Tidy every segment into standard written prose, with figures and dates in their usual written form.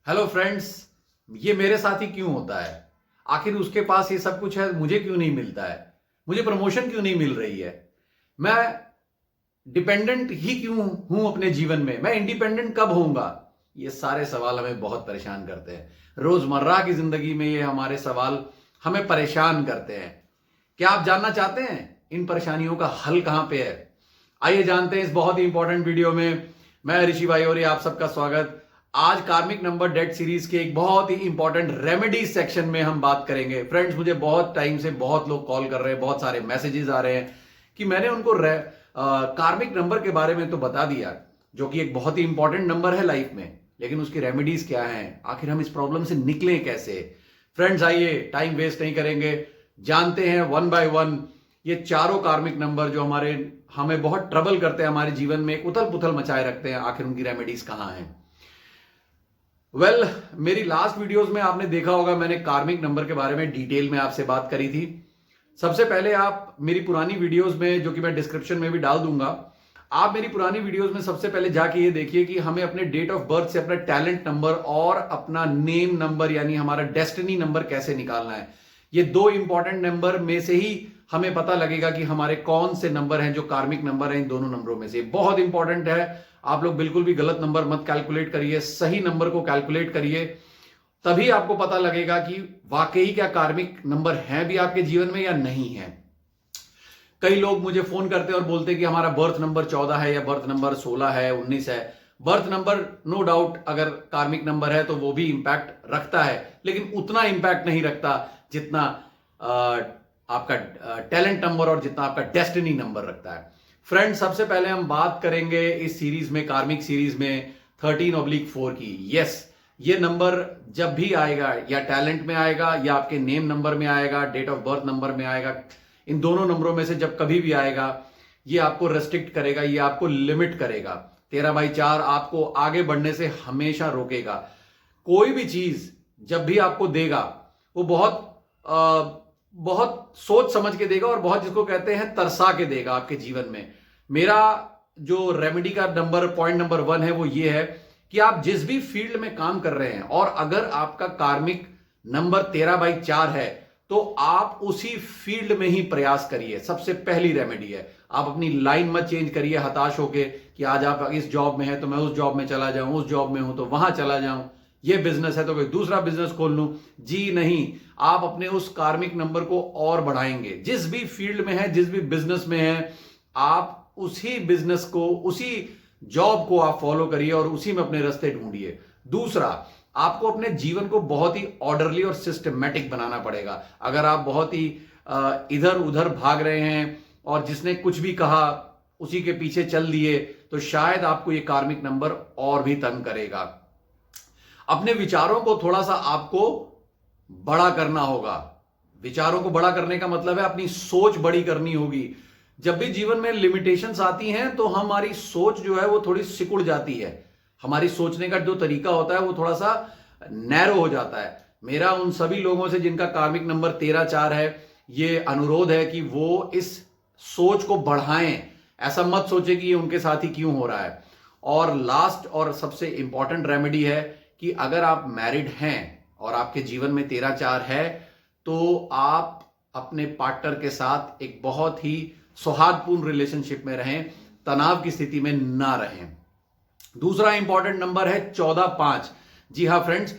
Hello friends. ये मेरे साथ ही क्यों होता है? आखिर उसके पास ये सब कुछ है, मुझे क्यों नहीं मिलता है? मुझे प्रमोशन क्यों नहीं मिल रही है? मैं डिपेंडेंट ही क्यों हूं अपने जीवन में? मैं इंडिपेंडेंट कब होऊंगा? ये सारे सवाल हमें बहुत परेशान करते हैं। रोजमर्रा की जिंदगी में ये हमारे सवाल हमें परेशान करते हैं। क्या आप जानना चाहते हैं इन परेशानियों का हल कहां पे है? आइए जानते हैं इस बहुत ही इंपॉर्टेंट वीडियो में। मैं ऋषि भाई और ये आप सबका स्वागत। आज कार्मिक नंबर डेट सीरीज के एक बहुत ही इंपॉर्टेंट रेमेडी सेक्शन में हम बात करेंगे। फ्रेंड्स, मुझे बहुत टाइम से बहुत लोग कॉल कर रहे हैं, बहुत सारे मैसेजेस आ रहे हैं कि मैंने उनको कार्मिक नंबर के बारे में तो बता दिया, जो कि एक बहुत ही इंपॉर्टेंट नंबर है लाइफ में, लेकिन उसकी रेमेडीज क्या हैं? आखिर हम इस प्रॉब्लम से निकलें कैसे? फ्रेंड्स, आइए टाइम वेस्ट नहीं करेंगे, जानते हैं वन बाय वन ये चारों कार्मिक नंबर जो हमें बहुत ट्रबल करते हैं, हमारे जीवन में एक उथल पुथल मचाए रखते हैं। आखिर उनकी रेमेडीज कहां हैं? मेरी लास्ट वीडियोस में आपने देखा होगा, मैंने कार्मिक नंबर के बारे में डिटेल में आपसे बात करी थी। सबसे पहले आप मेरी पुरानी वीडियोस में, जो कि मैं डिस्क्रिप्शन में भी डाल दूंगा, आप मेरी पुरानी वीडियोस में सबसे पहले जाके ये देखिए कि हमें अपने डेट ऑफ बर्थ से अपना टैलेंट नंबर और अपना नेम नंबर यानी हमारा डेस्टिनी नंबर कैसे निकालना है। ये दो इंपॉर्टेंट नंबर में से ही हमें पता लगेगा कि हमारे कौन से नंबर हैं जो कार्मिक नंबर हैं। इन दोनों नंबरों में से बहुत इंपॉर्टेंट है। आप लोग बिल्कुल भी गलत नंबर मत कैलकुलेट करिए, सही नंबर को कैलकुलेट करिए, तभी आपको पता लगेगा कि वाकई क्या कार्मिक नंबर हैं भी आपके जीवन में या नहीं है। कई लोग मुझे फोन करते हैं और बोलते हैं कि हमारा बर्थ नंबर 14 है या बर्थ नंबर 16 है, 19 है। बर्थ नंबर नो डाउट अगर कार्मिक नंबर है तो वो भी इंपैक्ट रखता है, लेकिन उतना इंपैक्ट नहीं रखता जितना आपका टैलेंट नंबर और जितना आपका डेस्टिनी नंबर रखता है। फ्रेंड्स, सबसे पहले हम बात करेंगे इस सीरीज में, कार्मिक सीरीज में 13/4 की। यस, ये नंबर जब भी आएगा, या टैलेंट में आएगा या आपके नेम नंबर में आएगा, डेट ऑफ बर्थ नंबर में आएगा, इन दोनों नंबरों में से जब कभी भी आएगा, ये आपको रेस्ट्रिक्ट करेगा, ये आपको लिमिट करेगा। 13/4 आपको आगे बढ़ने से हमेशा रोकेगा। कोई भी चीज जब भी आपको देगा वो बहुत सोच समझ के देगा और बहुत, जिसको कहते हैं, तरसा के देगा आपके जीवन में। मेरा जो रेमेडी का पॉइंट नंबर 1 है वो ये है कि आप जिस भी फील्ड में काम कर रहे हैं और अगर आपका कार्मिक नंबर 13/4 है तो आप उसी फील्ड में ही प्रयास करिए। सबसे पहली रेमेडी है, आप अपनी लाइन मत चेंज करिए हताश होके कि आज आप इस जॉब में है तो मैं उस जॉब में चला जाऊं, उस जॉब में हूं तो वहां चला जाऊं, ये बिजनेस है तो कोई दूसरा बिजनेस खोल लूं। जी नहीं, आप अपने उस कार्मिक नंबर को और बढ़ाएंगे। जिस भी फील्ड में है, जिस भी बिजनेस में है, आप उसी बिजनेस को, उसी जॉब को आप फॉलो करिए और उसी में अपने रास्ते ढूंढिए। दूसरा, आपको अपने जीवन को बहुत ही ऑर्डरली और सिस्टमेटिक बनाना पड़ेगा। अगर आप बहुत ही इधर उधर भाग रहे हैं और जिसने कुछ भी कहा उसी के पीछे चल दिए तो शायद आपको ये कार्मिक नंबर और भी तंग करेगा। अपने विचारों को थोड़ा सा आपको बड़ा करना होगा। विचारों को बड़ा करने का मतलब है अपनी सोच बड़ी करनी होगी। जब भी जीवन में लिमिटेशंस आती हैं तो हमारी सोच जो है वो थोड़ी सिकुड़ जाती है। हमारी सोचने का जो तरीका होता है वो थोड़ा सा नैरो हो जाता है। मेरा उन सभी लोगों से जिनका कार्मिक नंबर 13/4 है, ये अनुरोध है कि वो इस सोच को बढ़ाएं। ऐसा मत सोचे कि ये उनके साथ ही क्यों हो रहा है। और लास्ट और सबसे इंपॉर्टेंट रेमेडी है कि अगर आप मैरिड हैं और आपके जीवन में 13/4 है तो आप अपने पार्टनर के साथ एक बहुत ही सौहार्दपूर्ण रिलेशनशिप में रहें, तनाव की स्थिति में ना रहें। दूसरा इंपॉर्टेंट नंबर है 14/5। जी हां फ्रेंड्स,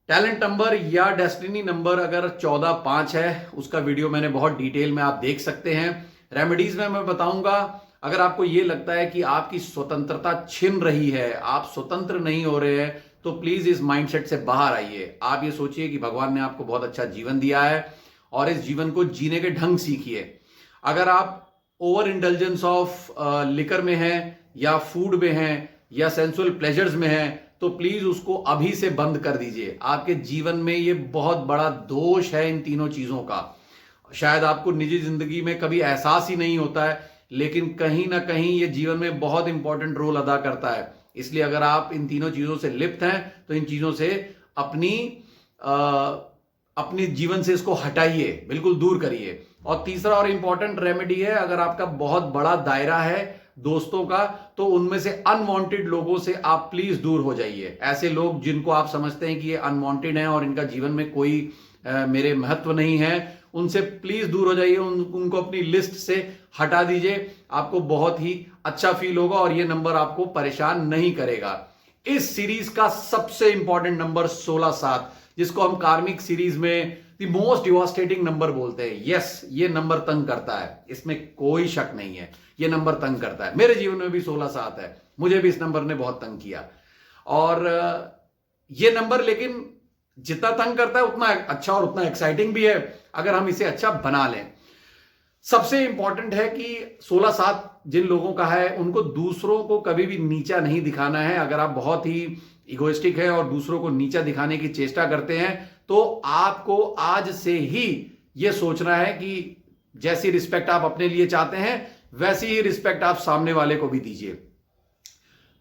टैलेंट नंबर या डेस्टिनी नंबर अगर 14/5 है, उसका वीडियो मैंने बहुत डिटेल में आप देख सकते हैं। रेमेडीज में मैं बताऊंगा। अगर आपको यह लगता है कि आपकी स्वतंत्रता छिन रही है, आप स्वतंत्र नहीं हो रहे हैं, तो प्लीज इस माइंडसेट से बाहर आइए। आप ये सोचिए कि भगवान ने आपको बहुत अच्छा जीवन दिया है और इस जीवन को जीने के ढंग सीखिए। अगर आप ओवर इंटेलिजेंस ऑफ लिकर में हैं या फूड में हैं या सेंसुअल प्लेजर्स में हैं तो प्लीज उसको अभी से बंद कर दीजिए। आपके जीवन में ये बहुत बड़ा दोष है इन तीनों चीजों का। शायद आपको निजी जिंदगी में कभी एहसास ही नहीं होता है, लेकिन कहीं ना कहीं ये जीवन में बहुत इंपॉर्टेंट रोल अदा करता है। इसलिए अगर आप इन तीनों चीजों से लिप्त हैं तो इन चीजों से अपने जीवन से इसको हटाइए, बिल्कुल दूर करिए। और तीसरा और इंपॉर्टेंट रेमेडी है, अगर आपका बहुत बड़ा दायरा है दोस्तों का, तो उनमें से अनवांटेड लोगों से आप प्लीज दूर हो जाइए। ऐसे लोग जिनको आप समझते हैं कि ये अनवांटेड हैं और इनका जीवन में कोई मेरे महत्व नहीं है, उनसे प्लीज दूर हो जाइए, उनको अपनी लिस्ट से हटा दीजिए। आपको बहुत ही अच्छा फील होगा और ये नंबर आपको परेशान नहीं करेगा। इस सीरीज का सबसे इंपॉर्टेंट नंबर 16-7, जिसको हम कार्मिक सीरीज में द मोस्ट डिवास्टेटिंग नंबर बोलते हैं। यस, ये नंबर तंग करता है, इसमें कोई शक नहीं है, ये नंबर तंग करता है। मेरे जीवन में भी 16-7 है, मुझे भी इस नंबर ने बहुत तंग किया। और ये नंबर लेकिन जितना तंग करता है उतना अच्छा और उतना एक्साइटिंग भी है अगर हम इसे अच्छा बना लें। सबसे इंपॉर्टेंट है कि 16-7 जिन लोगों का है उनको दूसरों को कभी भी नीचा नहीं दिखाना है। अगर आप बहुत ही इगोइस्टिक है और दूसरों को नीचा दिखाने की चेष्टा करते हैं तो आपको आज से ही यह सोचना है कि जैसी रिस्पेक्ट आप अपने लिए चाहते हैं वैसी ही रिस्पेक्ट आप सामने वाले को भी दीजिए।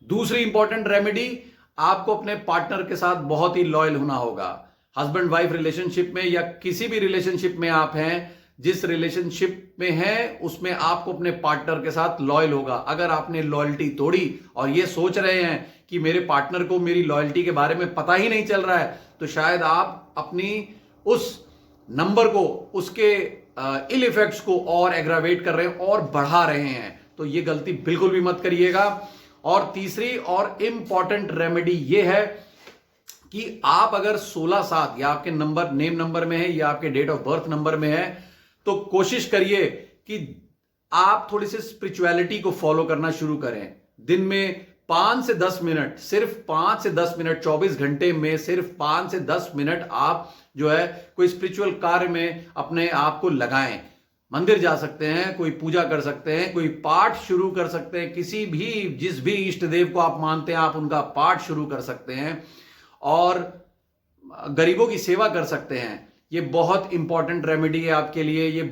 दूसरी इंपॉर्टेंट रेमेडी, आपको अपने पार्टनर के साथ बहुत ही लॉयल होना होगा। हस्बैंड वाइफ रिलेशनशिप में या किसी भी रिलेशनशिप में आप हैं, जिस रिलेशनशिप में हैं उसमें आपको अपने पार्टनर के साथ लॉयल होगा। अगर आपने लॉयल्टी तोड़ी और ये सोच रहे हैं कि मेरे पार्टनर को मेरी लॉयल्टी के बारे में पता ही नहीं चल रहा है, तो शायद आप अपनी उस नंबर को, उसके इल इफेक्ट्स को और एग्रावेट कर रहे हैं और बढ़ा रहे हैं। तो ये गलती बिल्कुल भी मत करिएगा। और तीसरी और इंपॉर्टेंट रेमेडी ये है कि आप अगर 16-7 या आपके नंबर नेम नंबर में है या आपके डेट ऑफ बर्थ नंबर में है, तो कोशिश करिए कि आप थोड़ी सी स्पिरिचुअलिटी को फॉलो करना शुरू करें। दिन में 5 से 10 मिनट, सिर्फ 5 से 10 मिनट, 24 घंटे में सिर्फ 5 से 10 मिनट आप जो है कोई स्पिरिचुअल कार्य में अपने आप को लगाएं। मंदिर जा सकते हैं, कोई पूजा कर सकते हैं, कोई पाठ शुरू कर सकते हैं, किसी भी जिस भी इष्ट देव को आप मानते हैं आप उनका पाठ शुरू कर सकते हैं और गरीबों की सेवा कर सकते हैं। ये बहुत इंपॉर्टेंट रेमेडी है आपके लिए। ये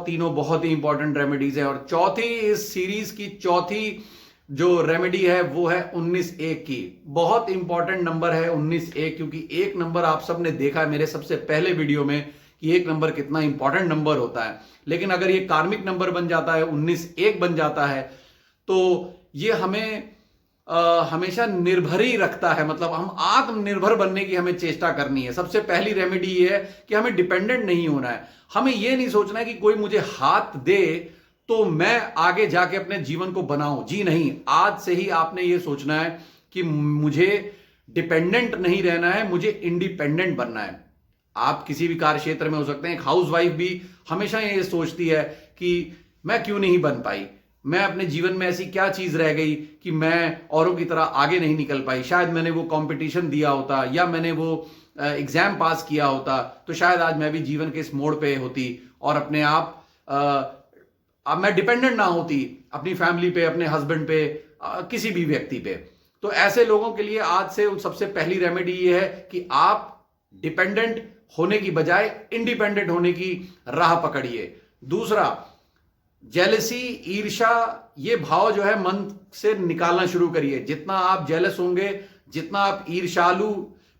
तीनों बहुत ही इंपॉर्टेंट रेमेडीज है। और चौथी, इस सीरीज की चौथी जो रेमेडी है वो है 19-1 की। बहुत इंपॉर्टेंट नंबर है 19-1, क्योंकि एक नंबर आप सबने देखा है मेरे सबसे पहले वीडियो में कि एक नंबर कितना इंपॉर्टेंट नंबर होता है। लेकिन अगर ये कार्मिक नंबर बन जाता है, 19-1 बन जाता है, तो ये हमें हमेशा निर्भर ही रखता है। मतलब हम आत्मनिर्भर बनने की हमें चेष्टा करनी है। सबसे पहली रेमेडी ये है कि हमें डिपेंडेंट नहीं होना है। हमें ये नहीं सोचना है कि कोई मुझे हाथ दे तो मैं आगे जाके अपने जीवन को बनाऊं। जी नहीं, आज से ही आपने ये सोचना है कि मुझे डिपेंडेंट नहीं रहना है, मुझे इंडिपेंडेंट बनना है। आप किसी भी कार्य क्षेत्र में हो सकते हैं। एक हाउसवाइफ भी हमेशा ये सोचती है कि मैं क्यों नहीं बन पाई, मैं अपने जीवन में ऐसी क्या चीज रह गई कि मैं औरों की तरह आगे नहीं निकल पाई। शायद मैंने वो कंपटीशन दिया होता या मैंने वो एग्जाम पास किया होता तो शायद आज मैं भी जीवन के इस मोड़ पे होती और अपने आप अब मैं डिपेंडेंट ना होती अपनी फैमिली पे, अपने हस्बैंड पे, किसी भी व्यक्ति पे। तो ऐसे लोगों के लिए आज से सबसे पहली रेमेडी ये है कि आप डिपेंडेंट होने की बजाय इंडिपेंडेंट होने की राह पकड़िए। दूसरा, जेलसी, ईर्ष्या, ये भाव जो है मन से निकालना शुरू करिए। जितना आप जेलस होंगे, जितना आप ईर्ष्यालु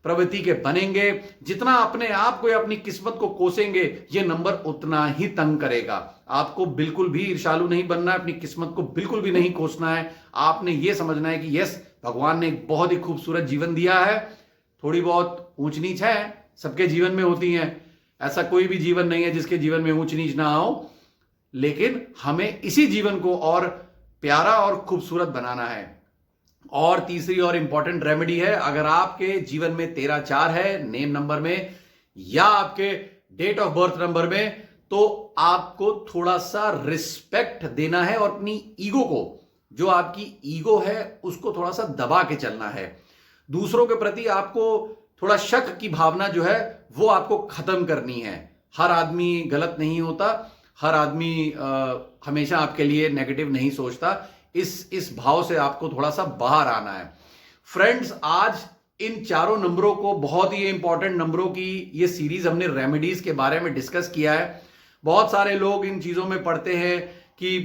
प्रवृत्ति के बनेंगे, जितना अपने आप को या अपनी किस्मत को कोसेंगे, ये नंबर उतना ही तंग करेगा। आपको बिल्कुल भी ईर्ष्यालु नहीं बनना है, अपनी किस्मत को बिल्कुल भी नहीं कोसना है। आपने ये समझना है कि यस, भगवान ने एक बहुत ही खूबसूरत जीवन दिया है। थोड़ी बहुत ऊंच नीच है, सबके जीवन में होती हैं। ऐसा कोई भी जीवन नहीं है जिसके जीवन में ऊंच नीच ना हो, लेकिन हमें इसी जीवन को और प्यारा और खूबसूरत बनाना है। और तीसरी और इंपॉर्टेंट रेमेडी है, अगर आपके जीवन में 13-4 है नेम नंबर में या आपके डेट ऑफ बर्थ नंबर में, तो आपको थोड़ा सा रिस्पेक्ट देना है और अपनी ईगो को, जो आपकी ईगो है उसको थोड़ा सा दबा के चलना है। दूसरों के प्रति आपको थोड़ा शक की भावना जो है वो आपको खत्म करनी है। हर आदमी गलत नहीं होता, हर आदमी हमेशा आपके लिए नेगेटिव नहीं सोचता। इस भाव से आपको थोड़ा सा बाहर आना है। फ्रेंड्स, आज इन चारों नंबरों को, बहुत ही इंपॉर्टेंट नंबरों की ये सीरीज हमने रेमेडीज के बारे में डिस्कस किया है। बहुत सारे लोग इन चीजों में पढ़ते हैं कि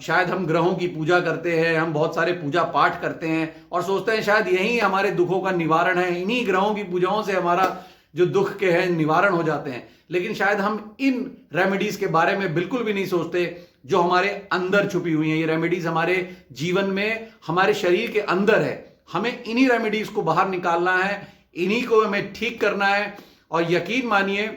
शायद हम ग्रहों की पूजा करते हैं, हम बहुत सारे पूजा पाठ करते हैं और सोचते हैं शायद यही हमारे दुखों का निवारण है, इन्हीं ग्रहों की पूजाओं से हमारा जो दुख के हैं निवारण हो जाते हैं। लेकिन शायद हम इन रेमेडीज के बारे में बिल्कुल भी नहीं सोचते। जो हमारे अंदर छुपी हुई हैं। ये रेमेडीज हमारे जीवन में, हमारे शरीर के अंदर है। हमें इन्हीं रेमेडीज को बाहर निकालना है, इन्हीं को हमें ठीक करना है। और यकीन मानिए,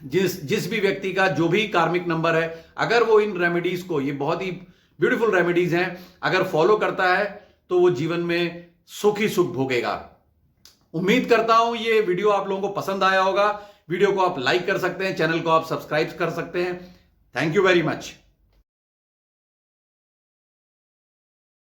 जिस भी व्यक्ति का जो भी कार्मिक नंबर है, अगर वो इन रेमेडीज को, ये बहुत ही ब्यूटीफुल रेमेडीज हैं, अगर फॉलो करता है तो वो जीवन में सुख ही सुख भोगेगा। उम्मीद करता हूं ये वीडियो आप लोगों को पसंद आया होगा। वीडियो को आप लाइक कर सकते हैं, चैनल को आप सब्सक्राइब कर सकते हैं। Thank you very much.